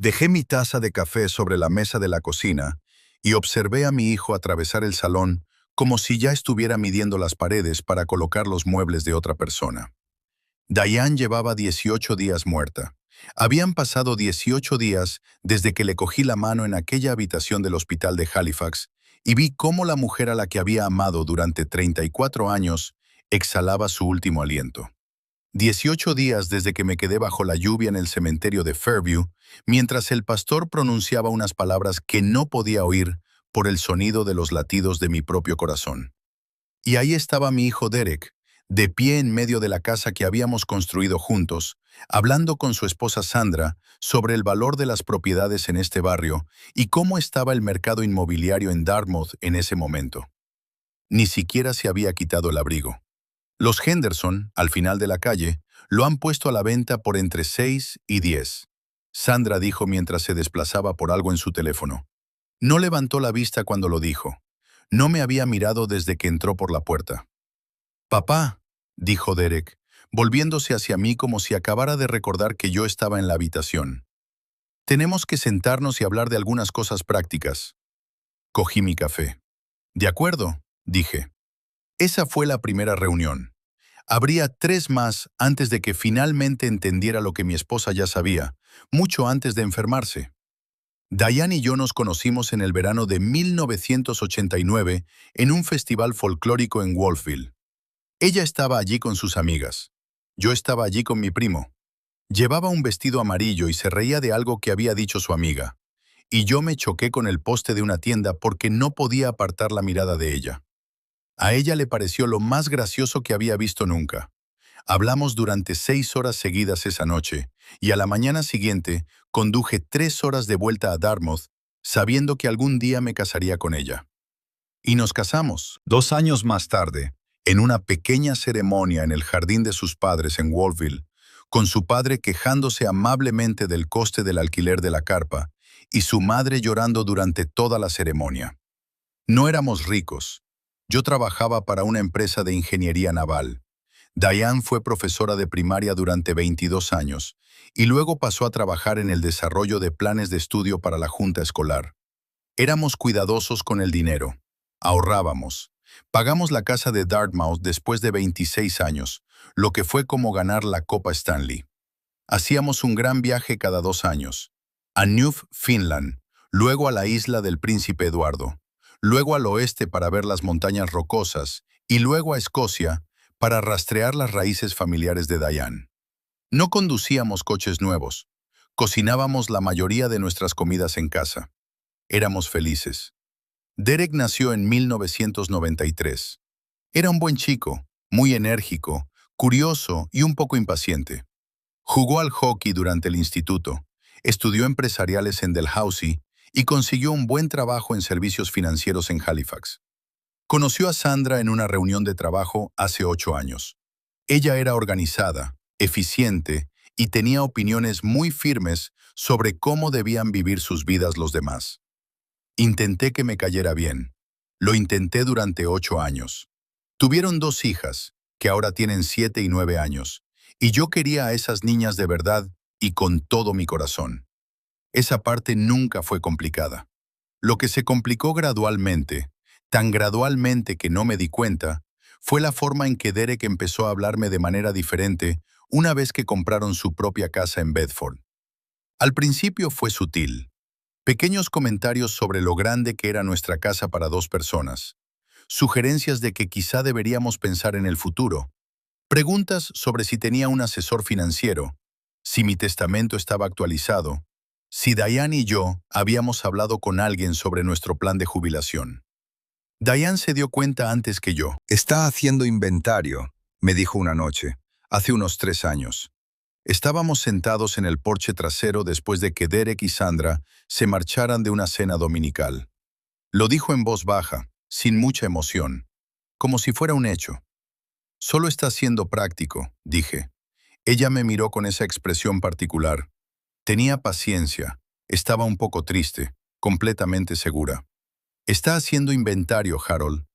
Dejé mi taza de café sobre la mesa de la cocina y observé a mi hijo atravesar el salón como si ya estuviera midiendo las paredes para colocar los muebles de otra persona. Diane llevaba 18 días muerta. Habían pasado 18 días desde que le cogí la mano en aquella habitación del hospital de Halifax y vi cómo la mujer a la que había amado durante 34 años exhalaba su último aliento. 18 días desde que me quedé bajo la lluvia en el cementerio de Fairview, mientras el pastor pronunciaba unas palabras que no podía oír por el sonido de los latidos de mi propio corazón. Y ahí estaba mi hijo Derek, de pie en medio de la casa que habíamos construido juntos, hablando con su esposa Sandra sobre el valor de las propiedades en este barrio y cómo estaba el mercado inmobiliario en Dartmouth en ese momento. Ni siquiera se había quitado el abrigo. Los Henderson, al final de la calle, lo han puesto a la venta por entre 6 y 10. Sandra dijo mientras se desplazaba por algo en su teléfono. No levantó la vista cuando lo dijo. No me había mirado desde que entró por la puerta. «Papá», dijo Derek, volviéndose hacia mí como si acabara de recordar que yo estaba en la habitación. «Tenemos que sentarnos y hablar de algunas cosas prácticas». Cogí mi café. «De acuerdo», dije. Esa fue la primera reunión. Habría 3 más antes de que finalmente entendiera lo que mi esposa ya sabía, mucho antes de enfermarse. Diane y yo nos conocimos en el verano de 1989 en un festival folclórico en Wolfville. Ella estaba allí con sus amigas. Yo estaba allí con mi primo. Llevaba un vestido amarillo y se reía de algo que había dicho su amiga. Y yo me choqué con el poste de una tienda porque no podía apartar la mirada de ella. A ella le pareció lo más gracioso que había visto nunca. Hablamos durante 6 horas seguidas esa noche, y a la mañana siguiente conduje 3 horas de vuelta a Dartmouth, sabiendo que algún día me casaría con ella. Y nos casamos, 2 años más tarde, en una pequeña ceremonia en el jardín de sus padres en Wolfville, con su padre quejándose amablemente del coste del alquiler de la carpa, y su madre llorando durante toda la ceremonia. No éramos ricos. Yo trabajaba para una empresa de ingeniería naval. Diane fue profesora de primaria durante 22 años y luego pasó a trabajar en el desarrollo de planes de estudio para la junta escolar. Éramos cuidadosos con el dinero. Ahorrábamos. Pagamos la casa de Dartmouth después de 26 años, lo que fue como ganar la Copa Stanley. Hacíamos un gran viaje cada 2 años. A Newfoundland, luego a la isla del Príncipe Eduardo, luego al oeste para ver las montañas rocosas y luego a Escocia para rastrear las raíces familiares de Diane. No conducíamos coches nuevos. Cocinábamos la mayoría de nuestras comidas en casa. Éramos felices. Derek nació en 1993. Era un buen chico, muy enérgico, curioso y un poco impaciente. Jugó al hockey durante el instituto, estudió empresariales en Dalhousie y consiguió un buen trabajo en servicios financieros en Halifax. Conoció a Sandra en una reunión de trabajo hace 8 años. Ella era organizada, eficiente y tenía opiniones muy firmes sobre cómo debían vivir sus vidas los demás. Intenté que me cayera bien. Lo intenté durante 8 años. Tuvieron 2 hijas, que ahora tienen 7 y 9 años, y yo quería a esas niñas de verdad y con todo mi corazón. Esa parte nunca fue complicada. Lo que se complicó gradualmente, tan gradualmente que no me di cuenta, fue la forma en que Derek empezó a hablarme de manera diferente una vez que compraron su propia casa en Bedford. Al principio fue sutil. Pequeños comentarios sobre lo grande que era nuestra casa para 2 personas. Sugerencias de que quizá deberíamos pensar en el futuro. Preguntas sobre si tenía un asesor financiero, si mi testamento estaba actualizado, si Diane y yo habíamos hablado con alguien sobre nuestro plan de jubilación. Diane se dio cuenta antes que yo. Está haciendo inventario, me dijo una noche, hace unos 3 años. Estábamos sentados en el porche trasero después de que Derek y Sandra se marcharan de una cena dominical. Lo dijo en voz baja, sin mucha emoción, como si fuera un hecho. «Solo está siendo práctico», dije. Ella me miró con esa expresión particular. Tenía paciencia, estaba un poco triste, completamente segura. «Está haciendo inventario, Harold.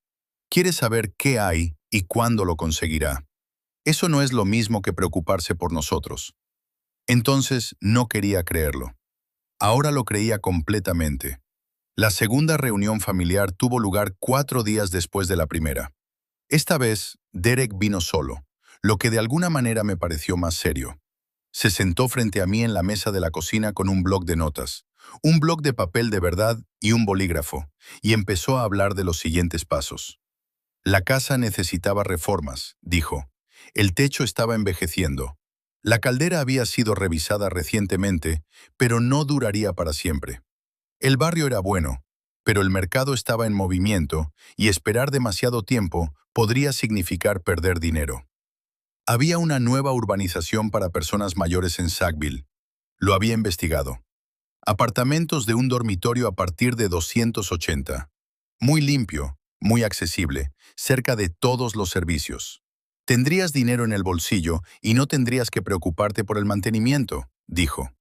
Quiere saber qué hay y cuándo lo conseguirá. Eso no es lo mismo que preocuparse por nosotros». Entonces no quería creerlo. Ahora lo creía completamente. La segunda reunión familiar tuvo lugar 4 días después de la primera. Esta vez, Derek vino solo, lo que de alguna manera me pareció más serio. Se sentó frente a mí en la mesa de la cocina con un bloc de notas, un bloc de papel de verdad y un bolígrafo, y empezó a hablar de los siguientes pasos. La casa necesitaba reformas, dijo. El techo estaba envejeciendo. La caldera había sido revisada recientemente, pero no duraría para siempre. El barrio era bueno, pero el mercado estaba en movimiento y esperar demasiado tiempo podría significar perder dinero. Había una nueva urbanización para personas mayores en Sackville. Lo había investigado. Apartamentos de un dormitorio a partir de 280. Muy limpio, muy accesible, cerca de todos los servicios. Tendrías dinero en el bolsillo y no tendrías que preocuparte por el mantenimiento, dijo.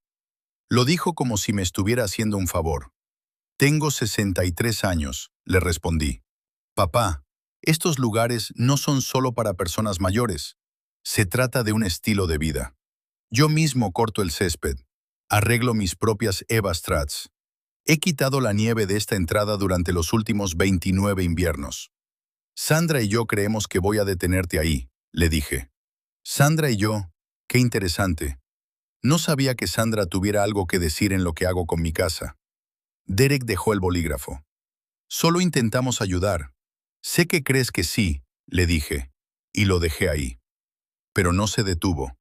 Lo dijo como si me estuviera haciendo un favor. Tengo 63 años, le respondí. Papá, estos lugares no son solo para personas mayores. Se trata de un estilo de vida. Yo mismo corto el césped. Arreglo mis propias Eva Strats. He quitado la nieve de esta entrada durante los últimos 29 inviernos. Sandra y yo creemos que voy a detenerte ahí, le dije. Sandra y yo, qué interesante. No sabía que Sandra tuviera algo que decir en lo que hago con mi casa. Derek dejó el bolígrafo. Solo intentamos ayudar. Sé que crees que sí, le dije, y lo dejé ahí. Pero no se detuvo.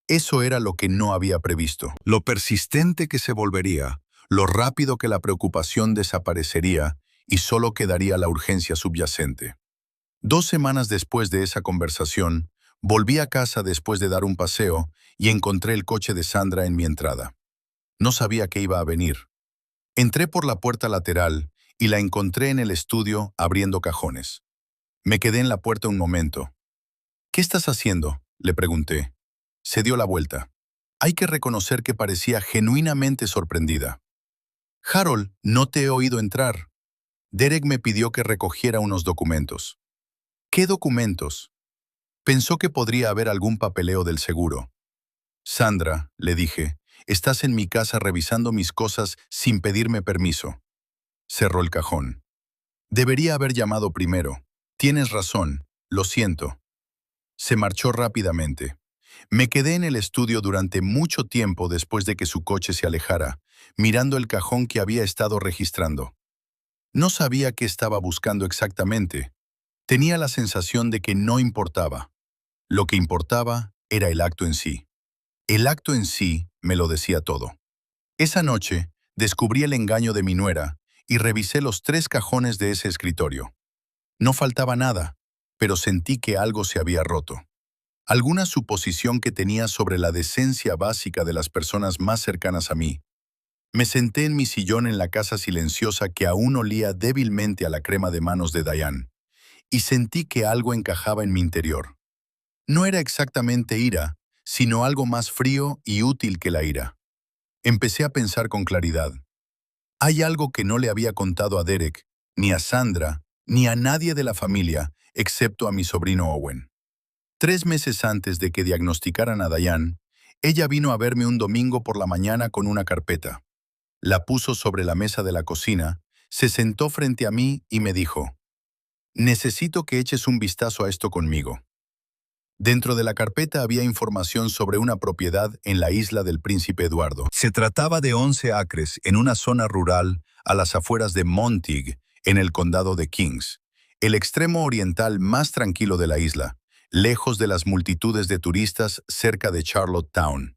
Eso era lo que no había previsto. Lo persistente que se volvería, lo rápido que la preocupación desaparecería y solo quedaría la urgencia subyacente. 2 semanas después de esa conversación, volví a casa después de dar un paseo y encontré el coche de Sandra en mi entrada. No sabía que iba a venir. Entré por la puerta lateral y la encontré en el estudio abriendo cajones. Me quedé en la puerta un momento. ¿Qué estás haciendo?, le pregunté. Se dio la vuelta. Hay que reconocer que parecía genuinamente sorprendida. Harold, no te he oído entrar. Derek me pidió que recogiera unos documentos. ¿Qué documentos? Pensó que podría haber algún papeleo del seguro. Sandra, le dije, estás en mi casa revisando mis cosas sin pedirme permiso. Cerró el cajón. Debería haber llamado primero. Tienes razón, lo siento. Se marchó rápidamente. Me quedé en el estudio durante mucho tiempo después de que su coche se alejara, mirando el cajón que había estado registrando. No sabía qué estaba buscando exactamente. Tenía la sensación de que no importaba. Lo que importaba era el acto en sí. El acto en sí me lo decía todo. Esa noche, descubrí el engaño de mi nuera y revisé los 3 cajones de ese escritorio. No faltaba nada, pero sentí que algo se había roto. Alguna suposición que tenía sobre la decencia básica de las personas más cercanas a mí. Me senté en mi sillón en la casa silenciosa que aún olía débilmente a la crema de manos de Diane, y sentí que algo encajaba en mi interior. No era exactamente ira, sino algo más frío y útil que la ira. Empecé a pensar con claridad. Hay algo que no le había contado a Derek, ni a Sandra, ni a nadie de la familia, excepto a mi sobrino Owen. 3 meses antes de que diagnosticaran a Diane, ella vino a verme un domingo por la mañana con una carpeta. La puso sobre la mesa de la cocina, se sentó frente a mí y me dijo, «Necesito que eches un vistazo a esto conmigo». Dentro de la carpeta había información sobre una propiedad en la isla del Príncipe Eduardo. Se trataba de 11 acres en una zona rural a las afueras de Montague, en el condado de Kings, el extremo oriental más tranquilo de la isla, lejos de las multitudes de turistas cerca de Charlottetown.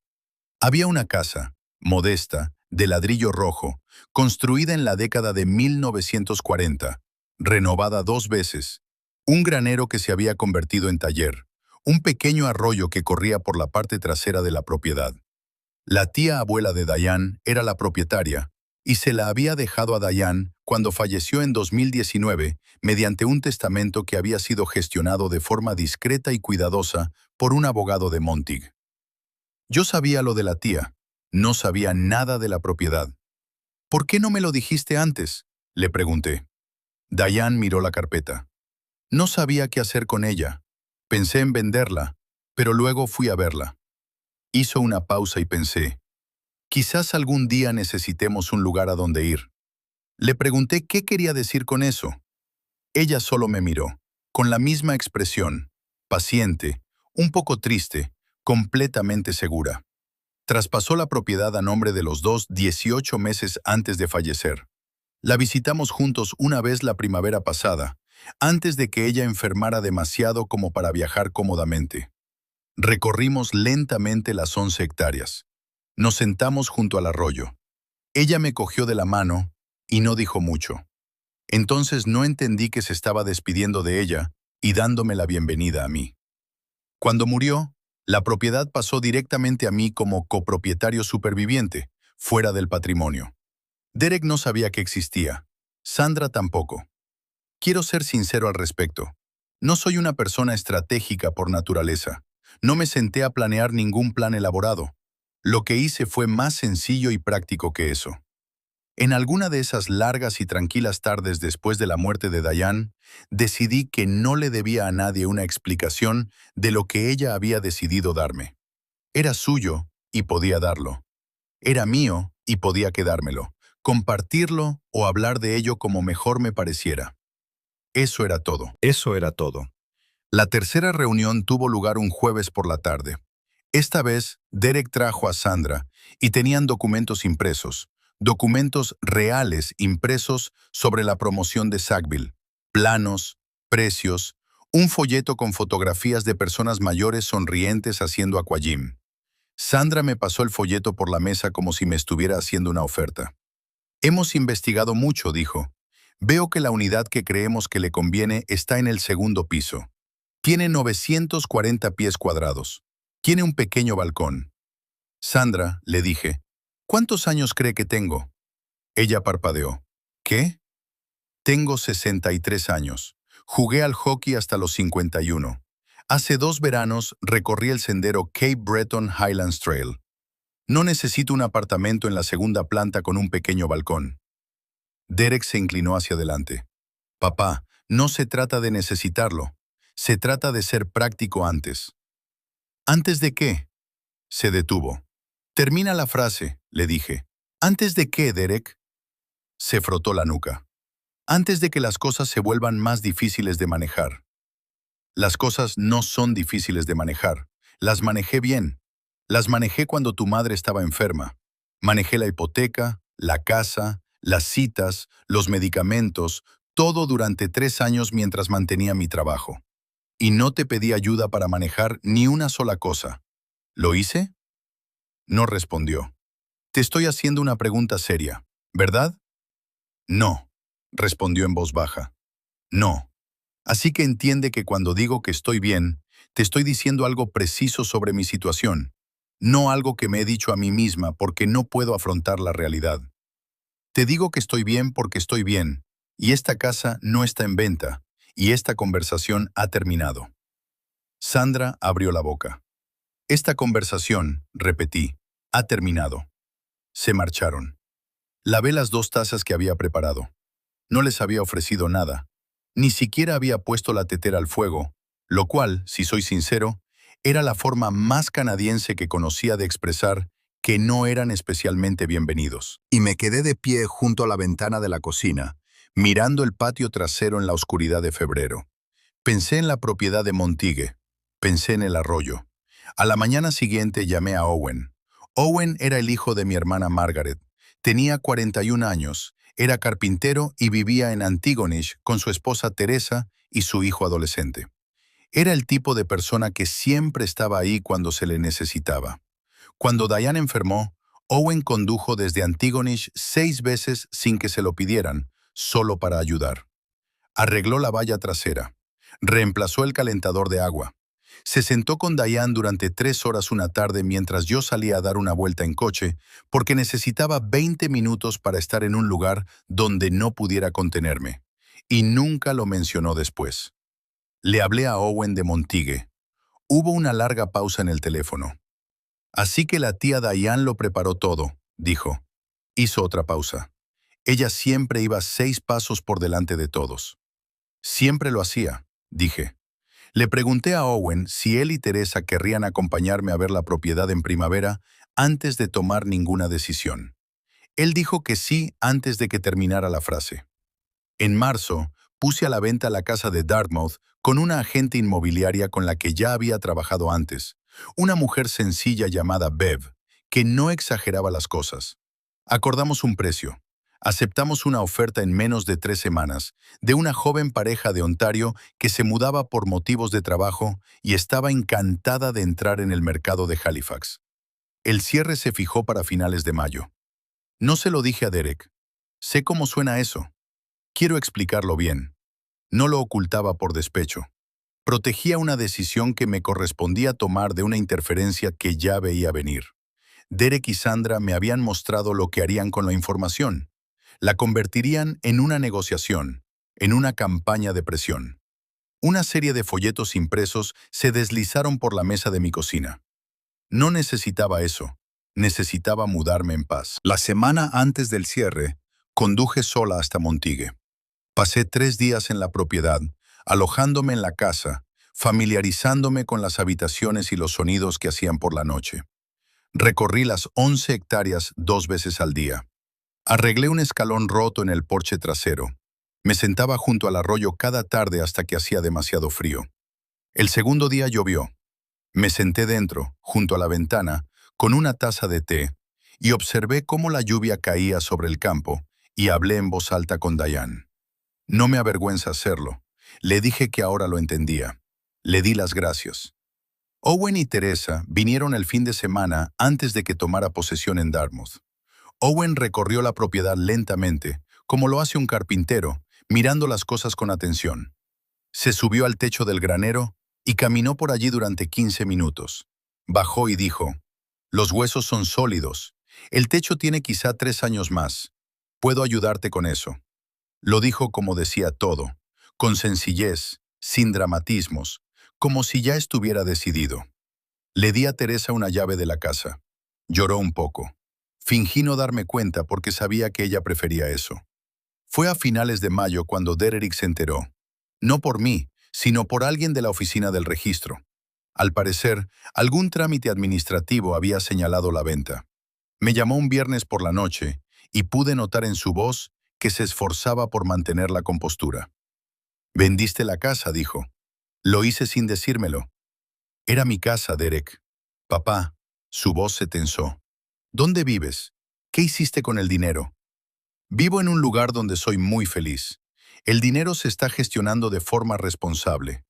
Había una casa, modesta, de ladrillo rojo, construida en la década de 1940, renovada 2 veces, un granero que se había convertido en taller, un pequeño arroyo que corría por la parte trasera de la propiedad. La tía abuela de Diane era la propietaria, y se la había dejado a Diane cuando falleció en 2019 mediante un testamento que había sido gestionado de forma discreta y cuidadosa por un abogado de Montague. Yo sabía lo de la tía, no sabía nada de la propiedad. «¿Por qué no me lo dijiste antes?», le pregunté. Diane miró la carpeta. No sabía qué hacer con ella. Pensé en venderla, pero luego fui a verla. Hizo una pausa y pensé, Quizás algún día necesitemos un lugar a donde ir. Le pregunté qué quería decir con eso. Ella solo me miró, con la misma expresión, paciente, un poco triste, completamente segura. Traspasó la propiedad a nombre de los dos 18 meses antes de fallecer. La visitamos juntos una vez la primavera pasada, antes de que ella enfermara demasiado como para viajar cómodamente. Recorrimos lentamente las 11 hectáreas. Nos sentamos junto al arroyo. Ella me cogió de la mano y no dijo mucho. Entonces no entendí que se estaba despidiendo de ella y dándome la bienvenida a mí. Cuando murió, la propiedad pasó directamente a mí como copropietario superviviente, fuera del patrimonio. Derek no sabía que existía. Sandra tampoco. Quiero ser sincero al respecto. No soy una persona estratégica por naturaleza. No me senté a planear ningún plan elaborado. Lo que hice fue más sencillo y práctico que eso. En alguna de esas largas y tranquilas tardes después de la muerte de Diane, decidí que no le debía a nadie una explicación de lo que ella había decidido darme. Era suyo y podía darlo. Era mío y podía quedármelo, compartirlo o hablar de ello como mejor me pareciera. Eso era todo. Eso era todo. La tercera reunión tuvo lugar un jueves por la tarde. Esta vez, Derek trajo a Sandra y tenían documentos impresos, documentos reales impresos sobre la promoción de Sackville, planos, precios, un folleto con fotografías de personas mayores sonrientes haciendo aquagym. Sandra me pasó el folleto por la mesa como si me estuviera haciendo una oferta. Hemos investigado mucho, dijo. Veo que la unidad que creemos que le conviene está en el segundo piso. Tiene 940 pies cuadrados. Tiene un pequeño balcón. Sandra, le dije, ¿cuántos años cree que tengo? Ella parpadeó. ¿Qué? Tengo 63 años. Jugué al hockey hasta los 51. Hace 2 veranos recorrí el sendero Cape Breton Highlands Trail. No necesito un apartamento en la segunda planta con un pequeño balcón. Derek se inclinó hacia adelante. Papá, no se trata de necesitarlo. Se trata de ser práctico antes. ¿Antes de qué? Se detuvo. Termina la frase, le dije. ¿Antes de qué, Derek? Se frotó la nuca. Antes de que las cosas se vuelvan más difíciles de manejar. Las cosas no son difíciles de manejar. Las manejé bien. Las manejé cuando tu madre estaba enferma. Manejé la hipoteca, la casa, las citas, los medicamentos, todo durante 3 años mientras mantenía mi trabajo. Y no te pedí ayuda para manejar ni una sola cosa. ¿Lo hice? No respondió. Te estoy haciendo una pregunta seria, ¿verdad? No, respondió en voz baja. No. Así que entiende que cuando digo que estoy bien, te estoy diciendo algo preciso sobre mi situación, no algo que me he dicho a mí misma porque no puedo afrontar la realidad. Te digo que estoy bien porque estoy bien, y esta casa no está en venta, y esta conversación ha terminado. Sandra abrió la boca. Esta conversación, repetí, ha terminado. Se marcharon. Lavé las 2 tazas que había preparado. No les había ofrecido nada. Ni siquiera había puesto la tetera al fuego, lo cual, si soy sincero, era la forma más canadiense que conocía de expresar que no eran especialmente bienvenidos. Y me quedé de pie junto a la ventana de la cocina, mirando el patio trasero en la oscuridad de febrero. Pensé en la propiedad de Montigue. Pensé en el arroyo. A la mañana siguiente llamé a Owen. Owen era el hijo de mi hermana Margaret. Tenía 41 años, era carpintero y vivía en Antigonish con su esposa Teresa y su hijo adolescente. Era el tipo de persona que siempre estaba ahí cuando se le necesitaba. Cuando Diane enfermó, Owen condujo desde Antigonish 6 veces sin que se lo pidieran, solo para ayudar. Arregló la valla trasera. Reemplazó el calentador de agua. Se sentó con Diane durante 3 horas una tarde mientras yo salía a dar una vuelta en coche porque necesitaba 20 minutos para estar en un lugar donde no pudiera contenerme. Y nunca lo mencionó después. Le hablé a Owen de Montigue. Hubo una larga pausa en el teléfono. Así que la tía Diane lo preparó todo, dijo. Hizo otra pausa. Ella siempre iba 6 pasos por delante de todos. Siempre lo hacía, dije. Le pregunté a Owen si él y Teresa querrían acompañarme a ver la propiedad en primavera antes de tomar ninguna decisión. Él dijo que sí antes de que terminara la frase. En marzo, puse a la venta la casa de Dartmouth con una agente inmobiliaria con la que ya había trabajado antes, una mujer sencilla llamada Bev, que no exageraba las cosas. Acordamos un precio. Aceptamos una oferta en menos de 3 semanas de una joven pareja de Ontario que se mudaba por motivos de trabajo y estaba encantada de entrar en el mercado de Halifax. El cierre se fijó para finales de mayo. No se lo dije a Derek. Sé cómo suena eso. Quiero explicarlo bien. No lo ocultaba por despecho. Protegía una decisión que me correspondía tomar de una interferencia que ya veía venir. Derek y Sandra me habían mostrado lo que harían con la información. La convertirían en una negociación, en una campaña de presión. Una serie de folletos impresos se deslizaron por la mesa de mi cocina. No necesitaba eso. Necesitaba mudarme en paz. La semana antes del cierre, conduje sola hasta Montigue. Pasé 3 días en la propiedad, alojándome en la casa, familiarizándome con las habitaciones y los sonidos que hacían por la noche. Recorrí las 11 hectáreas 2 veces al día. Arreglé un escalón roto en el porche trasero. Me sentaba junto al arroyo cada tarde hasta que hacía demasiado frío. El segundo día llovió. Me senté dentro, junto a la ventana, con una taza de té, y observé cómo la lluvia caía sobre el campo, y hablé en voz alta con Diane. No me avergüenza hacerlo. Le dije que ahora lo entendía. Le di las gracias. Owen y Teresa vinieron el fin de semana antes de que tomara posesión en Dartmouth. Owen recorrió la propiedad lentamente, como lo hace un carpintero, mirando las cosas con atención. Se subió al techo del granero y caminó por allí durante 15 minutos. Bajó y dijo, «Los huesos son sólidos. El techo tiene quizá 3 años más. Puedo ayudarte con eso». Lo dijo como decía todo, con sencillez, sin dramatismos, como si ya estuviera decidido. Le di a Teresa una llave de la casa. Lloró un poco. Fingí no darme cuenta porque sabía que ella prefería eso. Fue a finales de mayo cuando Derek se enteró. No por mí, sino por alguien de la oficina del registro. Al parecer, algún trámite administrativo había señalado la venta. Me llamó un viernes por la noche y pude notar en su voz que se esforzaba por mantener la compostura. «Vendiste la casa», dijo. Lo hice sin decírmelo. Era mi casa, Derek. Papá, su voz se tensó. ¿Dónde vives? ¿Qué hiciste con el dinero? Vivo en un lugar donde soy muy feliz. El dinero se está gestionando de forma responsable.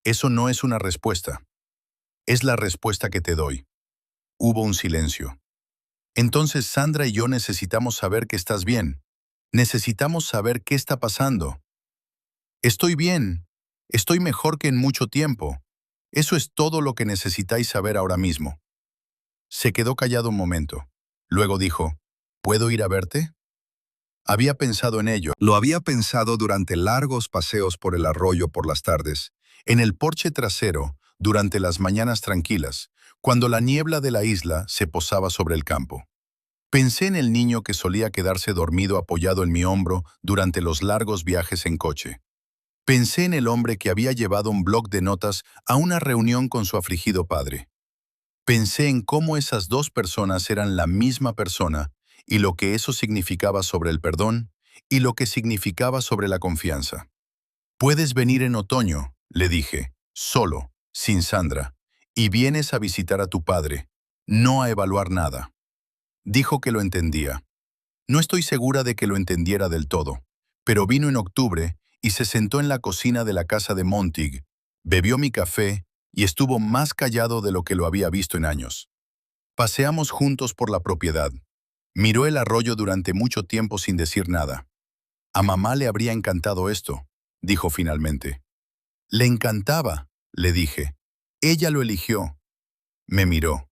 Eso no es una respuesta. Es la respuesta que te doy. Hubo un silencio. Entonces Sandra y yo necesitamos saber que estás bien. Necesitamos saber qué está pasando. Estoy bien. Estoy mejor que en mucho tiempo. Eso es todo lo que necesitáis saber ahora mismo. Se quedó callado un momento. Luego dijo, ¿puedo ir a verte? Había pensado en ello. Lo había pensado durante largos paseos por el arroyo por las tardes, en el porche trasero, durante las mañanas tranquilas, cuando la niebla de la isla se posaba sobre el campo. Pensé en el niño que solía quedarse dormido apoyado en mi hombro durante los largos viajes en coche. Pensé en el hombre que había llevado un bloc de notas a una reunión con su afligido padre. Pensé en cómo esas 2 personas eran la misma persona y lo que eso significaba sobre el perdón y lo que significaba sobre la confianza. «Puedes venir en otoño», le dije, solo, sin Sandra, «y vienes a visitar a tu padre, no a evaluar nada». Dijo que lo entendía. No estoy segura de que lo entendiera del todo, pero vino en octubre y se sentó en la cocina de la casa de Montigue, bebió mi café y estuvo más callado de lo que lo había visto en años. Paseamos juntos por la propiedad. Miró el arroyo durante mucho tiempo sin decir nada. «A mamá le habría encantado esto», dijo finalmente. «Le encantaba», le dije. «Ella lo eligió». Me miró.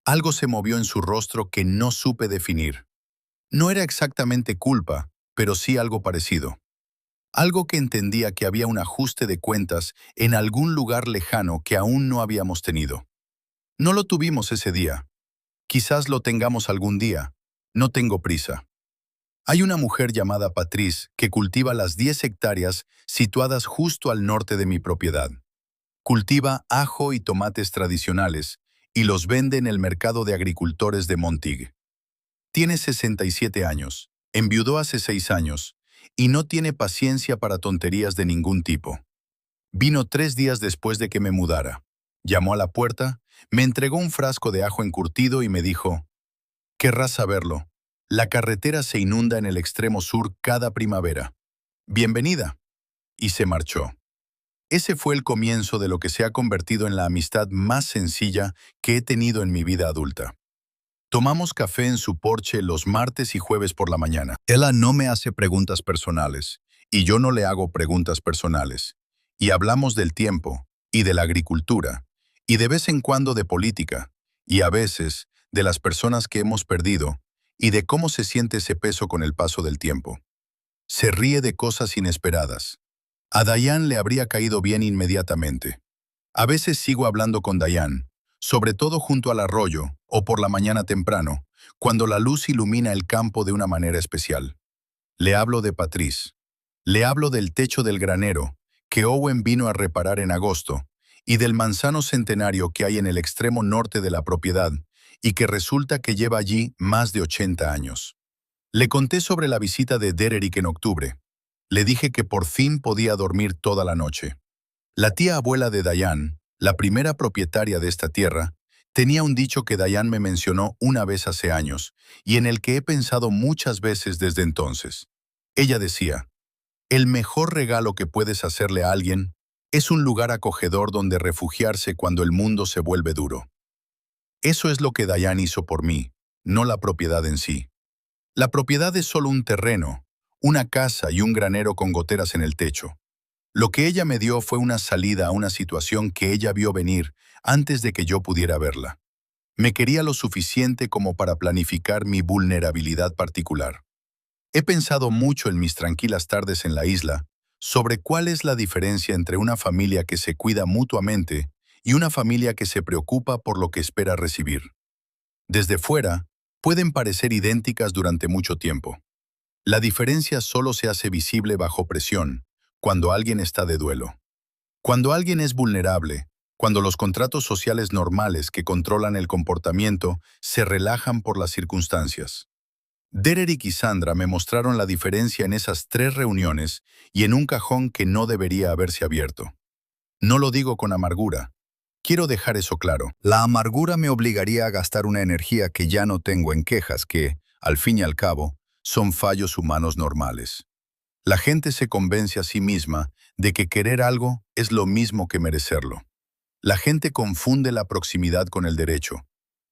Algo se movió en su rostro que no supe definir. No era exactamente culpa, pero sí algo parecido. Algo que entendía que había un ajuste de cuentas en algún lugar lejano que aún no habíamos tenido. No lo tuvimos ese día. Quizás lo tengamos algún día. No tengo prisa. Hay una mujer llamada Patrice que cultiva las 10 hectáreas situadas justo al norte de mi propiedad. Cultiva ajo y tomates tradicionales y los vende en el mercado de agricultores de Montigue. Tiene 67 años, enviudó hace 6 años y no tiene paciencia para tonterías de ningún tipo. Vino 3 días después de que me mudara. Llamó a la puerta, me entregó un frasco de ajo encurtido y me dijo: «Querrás saberlo. La carretera se inunda en el extremo sur cada primavera. Bienvenida». Y se marchó. Ese fue el comienzo de lo que se ha convertido en la amistad más sencilla que he tenido en mi vida adulta. Tomamos café en su porche los martes y jueves por la mañana. Ella no me hace preguntas personales, y yo no le hago preguntas personales. Y hablamos del tiempo, y de la agricultura, y de vez en cuando de política, y a veces de las personas que hemos perdido, y de cómo se siente ese peso con el paso del tiempo. Se ríe de cosas inesperadas. A Diane le habría caído bien inmediatamente. A veces sigo hablando con Diane, sobre todo junto al arroyo o por la mañana temprano, cuando la luz ilumina el campo de una manera especial. Le hablo de Patrice. Le hablo del techo del granero, que Owen vino a reparar en agosto, y del manzano centenario que hay en el extremo norte de la propiedad, y que resulta que lleva allí más de 80 años. Le conté sobre la visita de Dererick en octubre. Le dije que por fin podía dormir toda la noche. La tía abuela de Diane, la primera propietaria de esta tierra, tenía un dicho que Diane me mencionó una vez hace años, y en el que he pensado muchas veces desde entonces. Ella decía: «El mejor regalo que puedes hacerle a alguien es un lugar acogedor donde refugiarse cuando el mundo se vuelve duro». Eso es lo que Diane hizo por mí, no la propiedad en sí. La propiedad es solo un terreno, una casa y un granero con goteras en el techo. Lo que ella me dio fue una salida a una situación que ella vio venir antes de que yo pudiera verla. Me quería lo suficiente como para planificar mi vulnerabilidad particular. He pensado mucho en mis tranquilas tardes en la isla sobre cuál es la diferencia entre una familia que se cuida mutuamente y una familia que se preocupa por lo que espera recibir. Desde fuera, pueden parecer idénticas durante mucho tiempo. La diferencia solo se hace visible bajo presión, cuando alguien está de duelo. Cuando alguien es vulnerable, cuando los contratos sociales normales que controlan el comportamiento se relajan por las circunstancias. Dererick y Sandra me mostraron la diferencia en esas 3 reuniones y en un cajón que no debería haberse abierto. No lo digo con amargura. Quiero dejar eso claro. La amargura me obligaría a gastar una energía que ya no tengo en quejas que, al fin y al cabo, son fallos humanos normales. La gente se convence a sí misma de que querer algo es lo mismo que merecerlo. La gente confunde la proximidad con el derecho.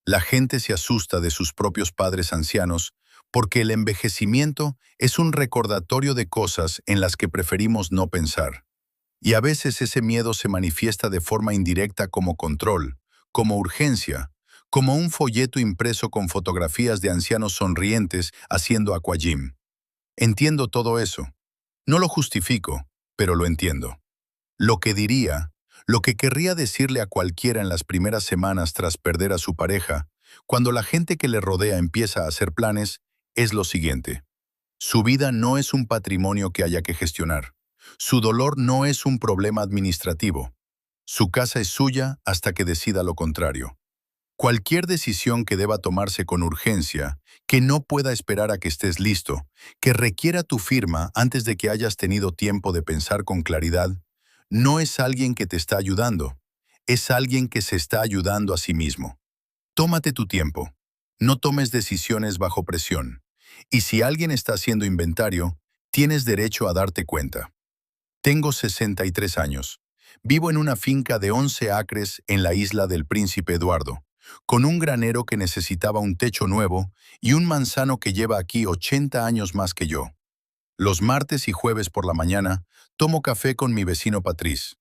La gente se asusta de sus propios padres ancianos porque el envejecimiento es un recordatorio de cosas en las que preferimos no pensar. Y a veces ese miedo se manifiesta de forma indirecta como control, como urgencia, como un folleto impreso con fotografías de ancianos sonrientes haciendo aquagym. Entiendo todo eso. No lo justifico, pero lo entiendo. Lo que diría, lo que querría decirle a cualquiera en las primeras semanas tras perder a su pareja, cuando la gente que le rodea empieza a hacer planes, es lo siguiente. Su vida no es un patrimonio que haya que gestionar. Su dolor no es un problema administrativo. Su casa es suya hasta que decida lo contrario. Cualquier decisión que deba tomarse con urgencia, que no pueda esperar a que estés listo, que requiera tu firma antes de que hayas tenido tiempo de pensar con claridad, no es alguien que te está ayudando, es alguien que se está ayudando a sí mismo. Tómate tu tiempo. No tomes decisiones bajo presión. Y si alguien está haciendo inventario, tienes derecho a darte cuenta. Tengo 63 años. Vivo en una finca de 11 acres en la isla del Príncipe Eduardo, con un granero que necesitaba un techo nuevo y un manzano que lleva aquí 80 años más que yo. Los martes y jueves por la mañana tomo café con mi vecino Patrice.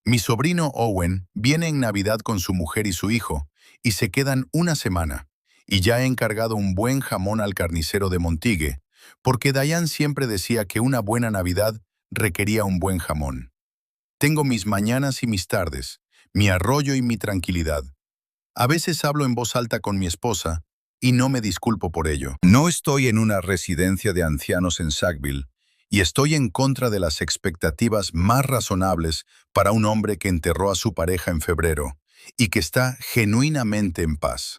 Mi sobrino Owen viene en Navidad con su mujer y su hijo y se quedan una semana, y ya he encargado un buen jamón al carnicero de Montigue, porque Diane siempre decía que una buena Navidad requería un buen jamón. Tengo mis mañanas y mis tardes, mi arroyo y mi tranquilidad. A veces hablo en voz alta con mi esposa y no me disculpo por ello. No estoy en una residencia de ancianos en Sackville y estoy en contra de las expectativas más razonables para un hombre que enterró a su pareja en febrero y que está genuinamente en paz.